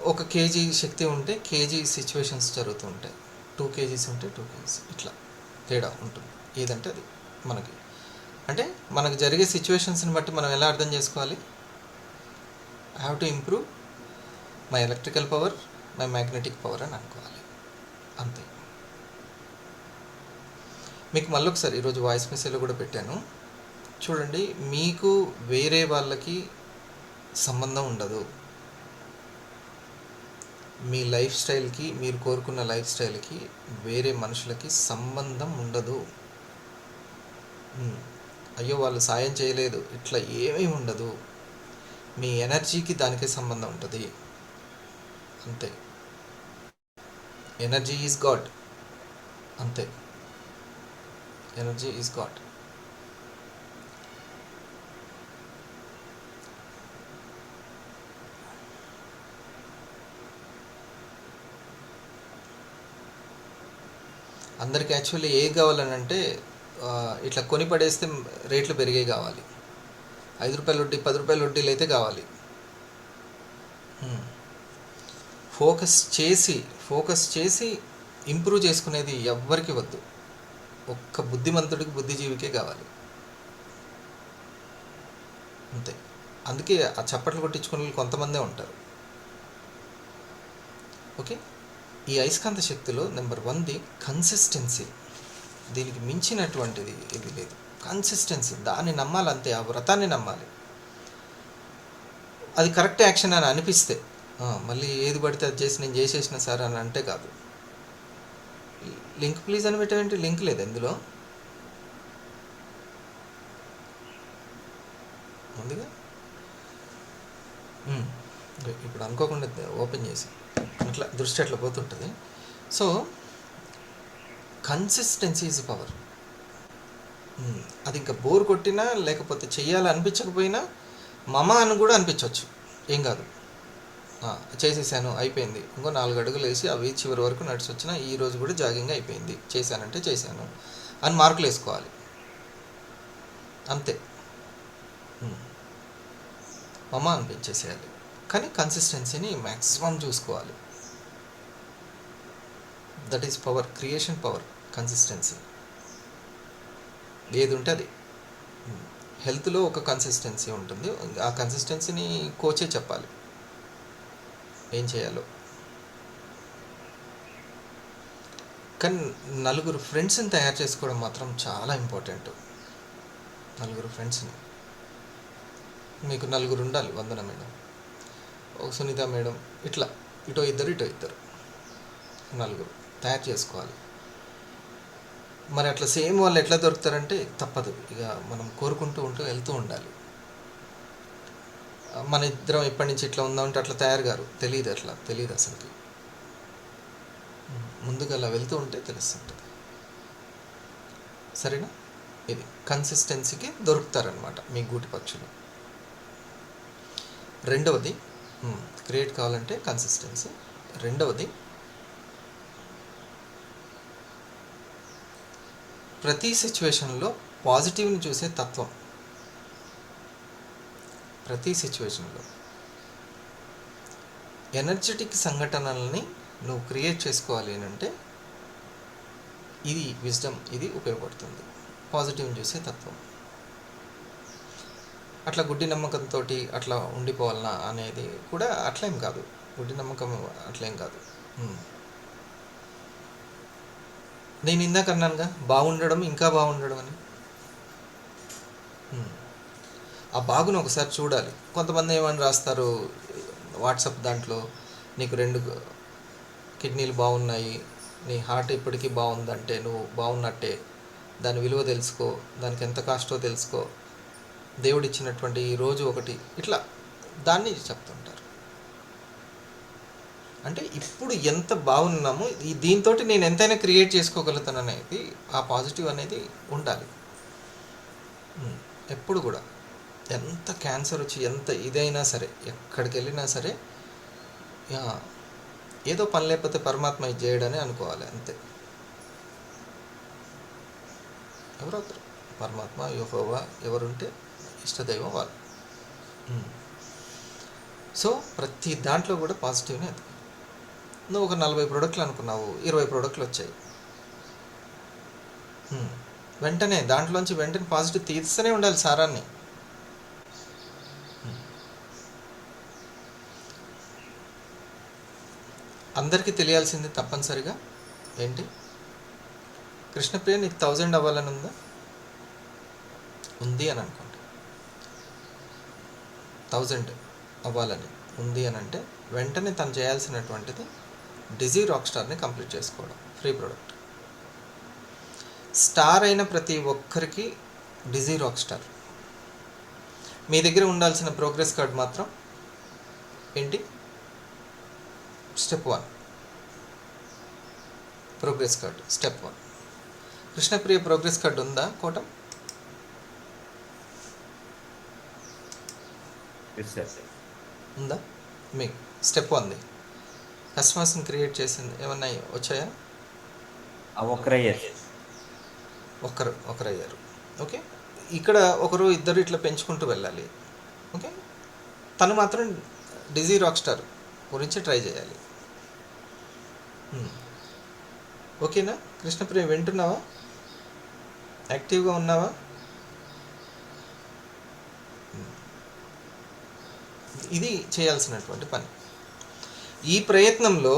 ఒక కేజీ శక్తి ఉంటే కేజీ సిచ్యువేషన్స్ జరుగుతూ ఉంటాయి. 2 kgs ఉంటే 2 kgs, ఇట్లా తేడా ఉంటుంది. ఏదంటే అది మనకి, అంటే మనకు జరిగే సిచ్యువేషన్స్ని బట్టి మనం ఎలా అర్థం చేసుకోవాలి? I have to improve my electrical power, my magnetic power అని అనుకోవాలి, అంతే. మీకు మళ్ళీ ఒకసారి ఈరోజు వాయిస్ మెసేజ్లో కూడా పెట్టాను చూడండి. మీకు వేరే వాళ్ళకి సంబంధం ఉండదు. మీ లైఫ్ స్టైల్కి, మీరు కోరుకున్న లైఫ్ స్టైల్కి వేరే మనుషులకి సంబంధం ఉండదు. అయ్యో వాళ్ళు సాయం చేయలేదు ఇట్లా ఏమీ ఉండదు. మీ ఎనర్జీకి దానికే సంబంధం ఉంటుంది అంతే. ఎనర్జీ ఈజ్ గాడ్ అంతే. Energy is God. అందరికి యాక్చువల్లీ ఏ కావాలని అంటే ఇట్లా కొని పడేస్తే రేట్లు పెరిగే కావాలి. 5 రూపాయల వడ్డీ 10 రూపాయల వడ్డీలు అయితే కావాలి. ఫోకస్ చేసి ఇంప్రూవ్ చేసుకునేది ఎవ్వరికి వద్దు. ఒక్క బుద్ధిమంతుడికి, బుద్ధిజీవికే కావాలి అంతే. అందుకే ఆ చప్పట్లు కొట్టించుకునే వాళ్ళు కొంతమందే ఉంటారు. ఓకే, ఈ అయస్కాంత శక్తిలో నెంబర్ 1ది కన్సిస్టెన్సీ. దీనికి మించినటువంటిది ఇది లేదు. కన్సిస్టెన్సీ, దాన్ని నమ్మాలి అంతే. ఆ వ్రతాన్ని నమ్మాలి. అది కరెక్ట్ యాక్షన్ అని అనిపిస్తే, మళ్ళీ ఏది పడితే అది చేసి నేను చేసేసిన సార్ అని అంటే కాదు. లింక్ ప్లీజ్ అని పెట్టేంటి, లింక్ లేదు ఇందులో. ముందుగా ఇప్పుడు అనుకోకుండా ఓపెన్ చేసి అట్లా దృష్టి అట్లా పోతుంటుంది. So consistency is power. అది ఇంకా బోర్ కొట్టినా లేకపోతే చెయ్యాలి అనిపించకపోయినా మమ అని కూడా అనిపించవచ్చు, ఏం కాదు. చేసేసాను అయిపోయింది, ఇంకో 4 అడుగులు వేసి అవి చివరి వరకు నడిచి వచ్చినా ఈరోజు కూడా జాగింగ్ అయిపోయింది, చేశానంటే చేశాను అని మార్కులు వేసుకోవాలి అంతే. మమ అనిపించేసేయాలి. కానీ కన్సిస్టెన్సీని మ్యాక్సిమం చూసుకోవాలి. That is power, creation power, consistency. ఏది ఉంటే అది. హెల్త్లో ఒక కన్సిస్టెన్సీ ఉంటుంది. ఆ కన్సిస్టెన్సీని కోచే చెప్పాలి ఏం చేయాలో. కానీ 4 ఫ్రెండ్స్ని తయారు చేసుకోవడం మాత్రం చాలా ఇంపార్టెంట్. 4 ఫ్రెండ్స్ని, మీకు 4 ఉండాలి. వందన మేడం, ఒక సునీత మేడం, ఇట్లా ఇటో ఇద్దరు 4 తయారు చేసుకోవాలి. మరి అట్లా సేమ్ వాళ్ళు ఎట్లా దొరుకుతారంటే తప్పదు, ఇక మనం కోరుకుంటూ వెళ్తూ ఉండాలి. మన ఇద్దరం ఇప్పటి నుంచి ఇట్లా ఉందామంటే అట్లా తయారు గారు తెలియదు అసలుకి. ముందుగా అలా వెళ్తూ ఉంటే తెలుస్తుంటుంది. సరేనా? ఇది కన్సిస్టెన్సీకి దొరుకుతారనమాట మీ గూటి పక్షులు. రెండవది క్రియేట్ కావాలంటే కన్సిస్టెన్సీ. రెండవది ప్రతి సిచ్యువేషన్లో పాజిటివ్ని చూసే తత్వం. ప్రతి సిచ్యువేషన్లో ఎనర్జెటిక్ సంఘటనల్ని నువ్వు క్రియేట్ చేసుకోవాలి అంటే ఇది విజ్డమ్, ఇది ఉపయోగపడుతుంది. పాజిటివ్ని చూసే తత్వం. అట్లా గుడ్డి నమ్మకంతో అట్లా ఉండిపోవాలన్నా అనేది కూడా అట్లేం కాదు. గుడ్డి నమ్మకం అట్లేం కాదు. నేను ఇందాక అన్నానుగా, బాగుండడం ఇంకా బాగుండడం అని. ఆ బాగును ఒకసారి చూడాలి. కొంతమంది ఏమని రాస్తారు వాట్సాప్ దాంట్లో, నీకు 2 కిడ్నీలు బాగున్నాయి, నీ హార్ట్ ఇప్పటికీ బాగుందంటే నువ్వు బాగున్నట్టే, దాని విలువ తెలుసుకో, దానికి ఎంత కాస్టో తెలుసుకో, దేవుడిచ్చినటువంటి ఈ రోజు ఒకటి, ఇట్లా దాన్ని చెప్తుంటారు. అంటే ఇప్పుడు ఎంత బాగున్నామో దీంతో నేను ఎంతైనా క్రియేట్ చేసుకోగలుగుతాను అనేది, ఆ పాజిటివ్ అనేది ఉండాలి ఎప్పుడు కూడా. ఎంత క్యాన్సర్ వచ్చి ఎంత ఇదైనా సరే, ఎక్కడికి వెళ్ళినా సరే, ఏదో పని లేకపోతే పరమాత్మ ఇది చేయడని అనుకోవాలి అంతే. ఎవరవుతారు? పరమాత్మ, యెహోవా, ఎవరుంటే ఇష్టదైవం వాళ్ళు. సో ప్రతి దాంట్లో కూడా పాజిటివ్నే అది. నువ్వు ఒక 40 ప్రోడక్ట్లు అనుకున్నావు, 20 ప్రోడక్ట్లు వచ్చాయి. వెంటనే దాంట్లోంచి పాజిటివ్ తీస్తూనే ఉండాలి సారాన్ని. అందరికీ తెలియాల్సింది తప్పనిసరిగా ఏంటి, కృష్ణప్రియ నీకు 1000 అవ్వాలని ఉంది అని అనుకోండి. 1000 అవ్వాలని ఉంది అని అంటే వెంటనే తను చేయాల్సినటువంటిది డిజీ రాక్ స్టార్ని కంప్లీట్ చేసుకోవడం, ఫ్రీ ప్రోడక్ట్. స్టార్ అయిన ప్రతి ఒక్కరికి డిజీ రాక్ స్టార్. మీ దగ్గర ఉండాల్సిన ప్రోగ్రెస్ కార్డ్ మాత్రం ఏంటి? Step 1 progress card. Step 1 Krishnapriya progress card ఉందా కోటం? ఉందా? మీకు స్టెప్ 1ది కస్టమర్స్ని క్రియేట్ చేసింది ఏమన్నా వచ్చాయా? ఒకరయ్యారు. ఓకే, ఇక్కడ ఒకరు ఇద్దరు ఇట్లా పెంచుకుంటూ వెళ్ళాలి. ఓకే, తను మాత్రం డిజీ రాక్ స్టార్ గురించి ట్రై చేయాలి. ఓకేనా కృష్ణప్రియ, వింటున్నావా? యాక్టివ్గా ఉన్నావా? ఇది చేయాల్సినటువంటి పని. ఈ ప్రయత్నంలో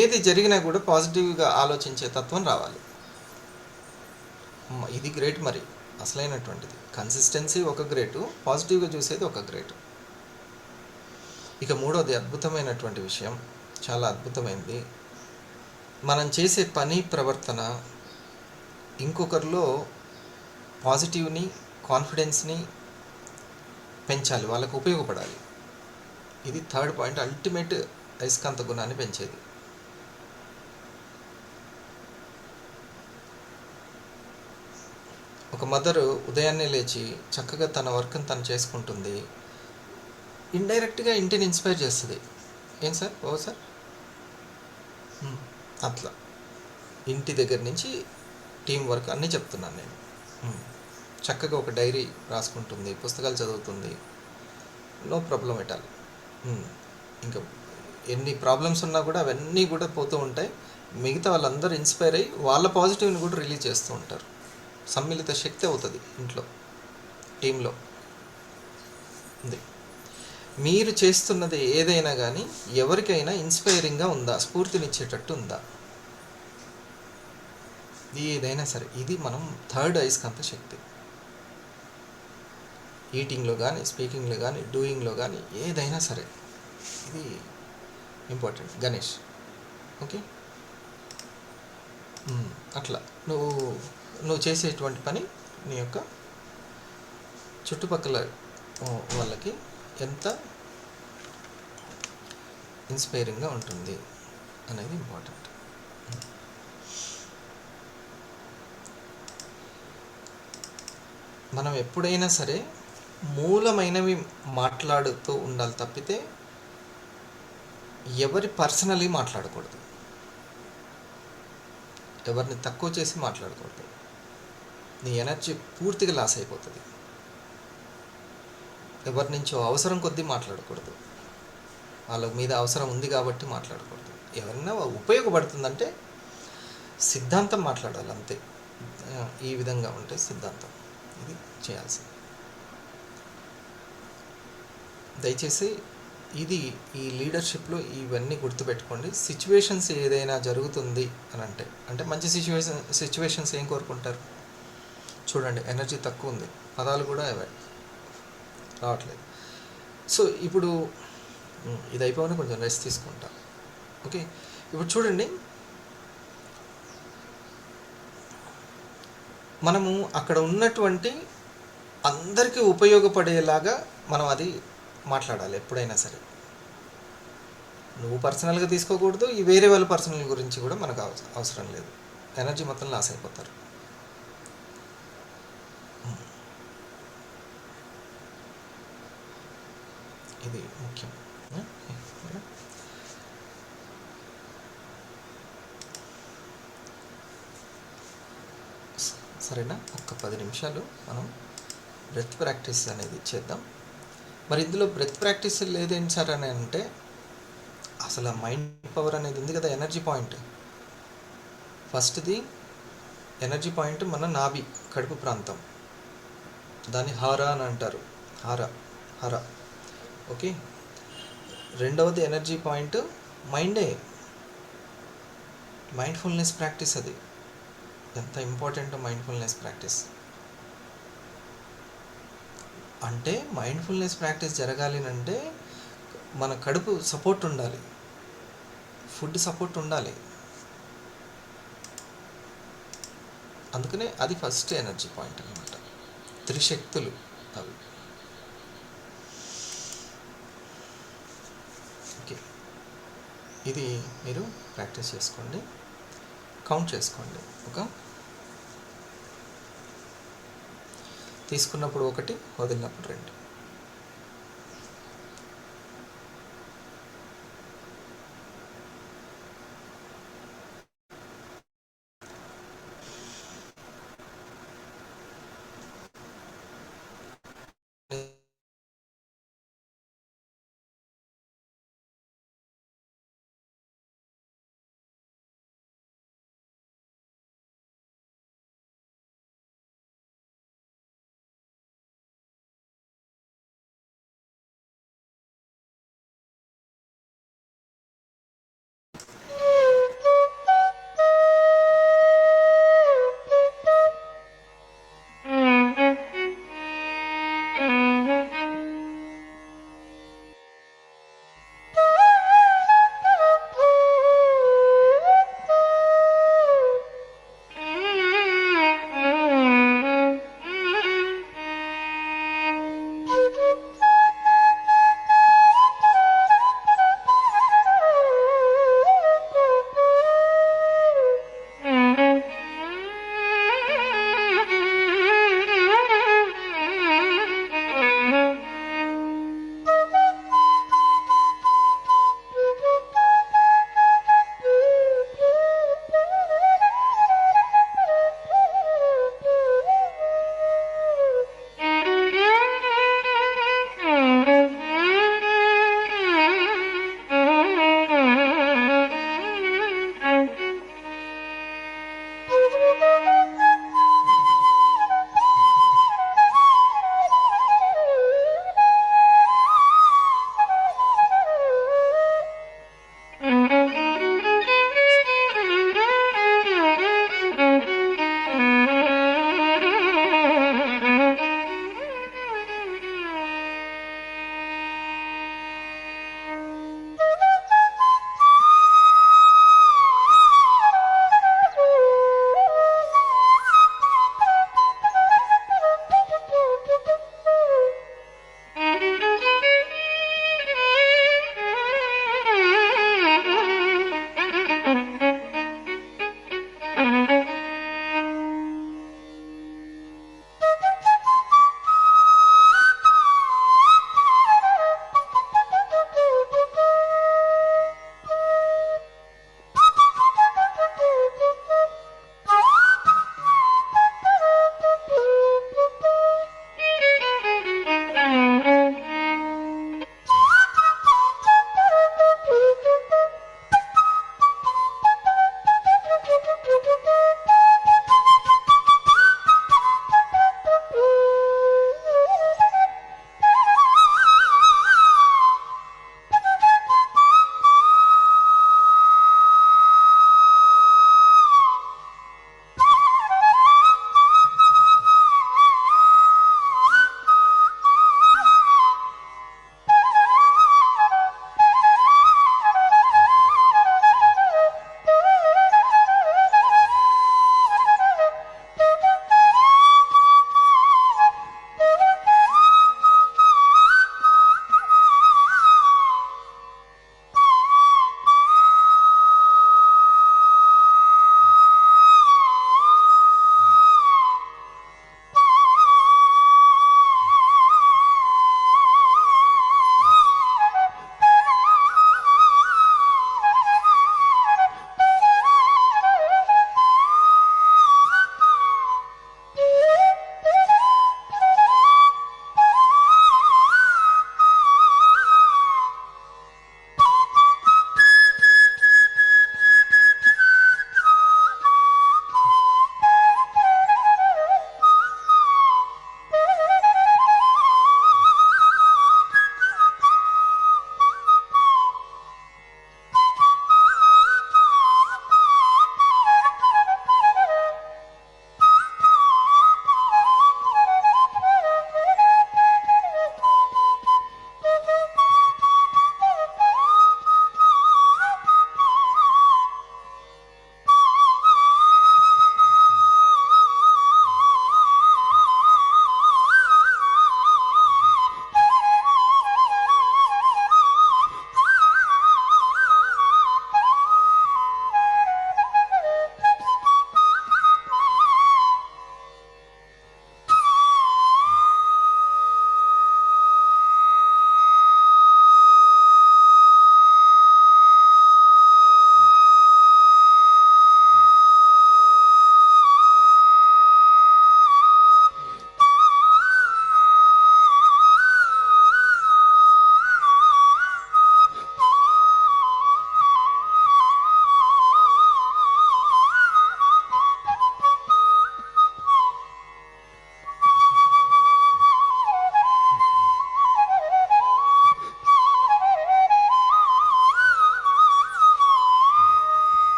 ఏది జరిగినా కూడా పాజిటివ్గా ఆలోచించే తత్వం రావాలి. ఇది గ్రేట్. మరి అసలైనటువంటిది కన్సిస్టెన్సీ ఒక గ్రేటు, పాజిటివ్గా చూసేది ఒక గ్రేటు. ఇక మూడోది అద్భుతమైనటువంటి విషయం, చాలా అద్భుతమైనది. మనం చేసే పని ప్రవర్తన ఇంకొకరిలో పాజిటివ్ని, కాన్ఫిడెన్స్ని పెంచాలి, వాళ్ళకు ఉపయోగపడాలి. ఇది థర్డ్ పాయింట్, అల్టిమేట్ అయస్కాంత గుణాన్ని పెంచేది. ఒక మదరు ఉదయాన్నే లేచి చక్కగా తన వర్క్ని తను చేసుకుంటుంది, ఇండైరెక్ట్గా ఇంటిని ఇన్స్పైర్ చేస్తుంది. ఏం సార్? ఓ సార్, అట్లా ఇంటి దగ్గర నుంచి టీం వర్క్ అన్నీ చెప్తున్నాను నేను. చక్కగా ఒక డైరీ రాసుకుంటుంది, పుస్తకాలు చదువుతుంది, నో ప్రాబ్లం ఎట్ ఆల్. ఇంకా ఎన్ని ప్రాబ్లమ్స్ ఉన్నా కూడా అవన్నీ కూడా పోతూ ఉంటాయి. మిగతా వాళ్ళందరూ ఇన్స్పైర్ అయ్యి వాళ్ళ పాజిటివ్ని కూడా రిలీజ్ చేస్తూ ఉంటారు. సమ్మిళిత శక్తి అవుతుంది ఇంట్లో, టీంలో ఉంది. మీరు చేస్తున్నది ఏదైనా కానీ ఎవరికైనా ఇన్స్పైరింగ్గా ఉందా, స్ఫూర్తినిచ్చేటట్టు ఉందా? ఏదైనా సరే, ఇది మనం థర్డ్ అయస్కాంత శక్తి. ఈటింగ్లో కానీ, స్పీకింగ్లో కానీ, డూయింగ్లో కానీ ఏదైనా సరే ఇది ఇంపార్టెంట్. గణేష్, ఓకే, అట్లా నువ్వు చేసేటువంటి పని నీ యొక్క చుట్టుపక్కల వాళ్ళకి ఎంత ఇన్స్పైరింగ్గా ఉంటుంది అనేది ఇంపార్టెంట్. మనం ఎప్పుడైనా సరే మూలమైనవి మాట్లాడుతూ ఉండాలి తప్పితే ఎవరి పర్సనలీ మాట్లాడకూడదు, ఎవరిని తక్కువ చేసి మాట్లాడకూడదు. నీ ఎనర్జీ పూర్తిగా లాస్ అయిపోతుంది. ఎవరి నుంచో అవసరం కొద్దీ మాట్లాడకూడదు, వాళ్ళ మీద అవసరం ఉంది కాబట్టి మాట్లాడకూడదు. ఎవరైనా ఉపయోగపడుతుందంటే సిద్ధాంతం మాట్లాడాలి అంతే. ఈ విధంగా ఉంటే సిద్ధాంతం, ఇది చేయాల్సింది. దయచేసి ఇది ఈ లీడర్షిప్లో ఇవన్నీ గుర్తుపెట్టుకోండి. సిచ్యువేషన్స్ ఏదైనా జరుగుతుంది అని అంటే మంచి సిచ్యువేషన్స్ ఏం కోరుకుంటారు? చూడండి, ఎనర్జీ తక్కువ ఉంది, పదాలు కూడా రావట్లేదు. సో ఇప్పుడు ఇది అయిపోయినా కొంచెం రెస్ట్ తీసుకుంటా. ఓకే, ఇప్పుడు చూడండి, మనము అక్కడ ఉన్నటువంటి అందరికీ ఉపయోగపడేలాగా మనం అది మాట్లాడాలి ఎప్పుడైనా సరే. నువ్వు పర్సనల్గా తీసుకోకూడదు, ఈ వేరే వాళ్ళ పర్సనల్ గురించి కూడా మనకు అవసరం లేదు. ఎనర్జీ మొత్తం లాస్ అయిపోతారు. ఇది ముఖ్యం. సరేనా? ఒక్క 10 నిమిషాలు మనం బ్రెత్ ప్రాక్టీస్ అనేది చేద్దాం. మరి ఇందులో బ్రెత్ ప్రాక్టీస్ లేదేంటి సార్ అని అంటే, అసలు మైండ్ పవర్ అనేది ఉంది కదా, ఎనర్జీ పాయింట్. ఫస్ట్ది ఎనర్జీ పాయింట్ మన నాభి, కడుపు ప్రాంతం, దాన్ని హారా అని అంటారు. హారా. ఓకే, రెండవది ఎనర్జీ పాయింట్ మైండే, మైండ్ఫుల్నెస్ ప్రాక్టీస్. అది ఎంత ఇంపార్టెంట్ మైండ్ఫుల్నెస్ ప్రాక్టీస్. అంటే మైండ్ఫుల్నెస్ ప్రాక్టీస్ జరగాలి అంటే మన కడుపు సపోర్ట్ ఉండాలి, ఫుడ్ సపోర్ట్ ఉండాలి. అందుకనే అది ఫస్ట్ ఎనర్జీ పాయింట్ అనమాట. త్రిశక్తులు అవి. ఓకే, ఇది మీరు ప్రాక్టీస్ చేసుకోండి, కౌంట్ చేసుకోండి. తీసుకున్నప్పుడు 1, వదిలినప్పుడు 2.